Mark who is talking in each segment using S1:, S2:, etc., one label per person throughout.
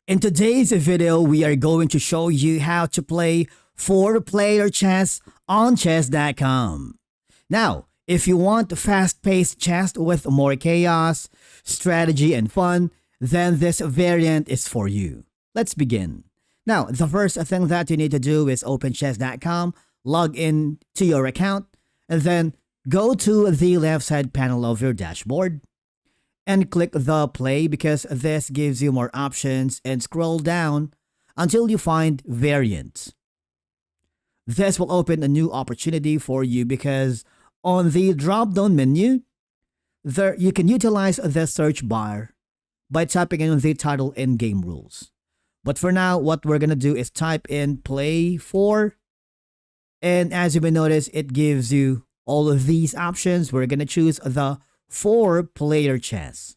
S1: In today's video, we are going to show you how to play 4-player chess on chess.com. Now, if you want fast-paced chess with more chaos, strategy, and fun, then this variant is for you. Let's begin. Now, the first thing that you need to do is open chess.com, log in to your account, and then go to the left side panel of your dashboard and click the play because this gives you more options, and scroll down until you find variants. This will open a new opportunity for you because on the drop-down menu, there you can utilize the search bar by typing in the title and game rules. But for now, what we're going to do is type in play 4, and as you may notice, it gives you all of these options. We're going to choose the 4-player chess.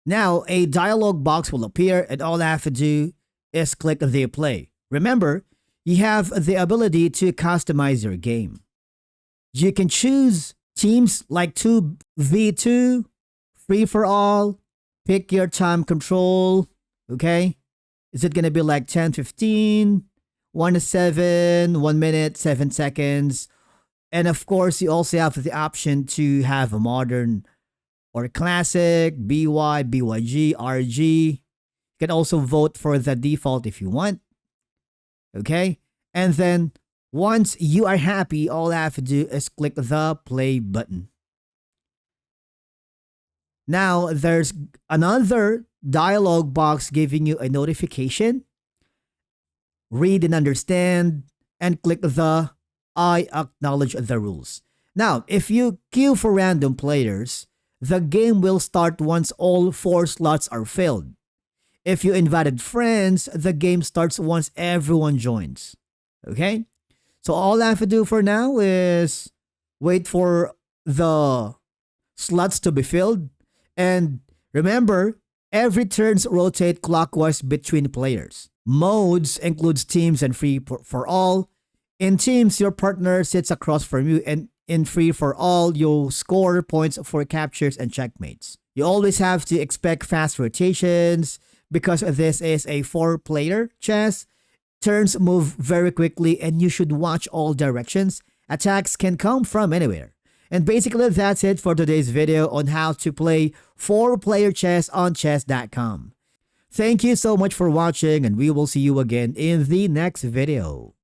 S1: Now, a dialog box will appear, and all I have to do is click the play. Remember, you have the ability to customize your game. You can choose teams like 2v2, free for all, pick your time control, okay? Is it going to be like 10-15, 1-7, 1 minute, 7 seconds? And of course, you also have the option to have a modern or classic, BY, BYG, RG. You can also vote for the default if you want. Okay? And then once you are happy, all I have to do is click the play button. Now, there's another dialog box giving you a notification. Read and understand, and click the I acknowledge the rules. Now, if you queue for random players, the game will start once all 4 slots are filled. If you invited friends, the game starts once everyone joins. Okay? So all I have to do for now is wait for the slots to be filled. And remember, every turns rotate clockwise between players. Modes includes teams and free for all. In teams, your partner sits across from you, and in free for all, you'll score points for captures and checkmates. You always have to expect fast rotations because this is a 4-player chess. Turns move very quickly, and you should watch all directions. Attacks can come from anywhere. And basically, that's it for today's video on how to play 4-player chess on chess.com. Thank you so much for watching, and we will see you again in the next video.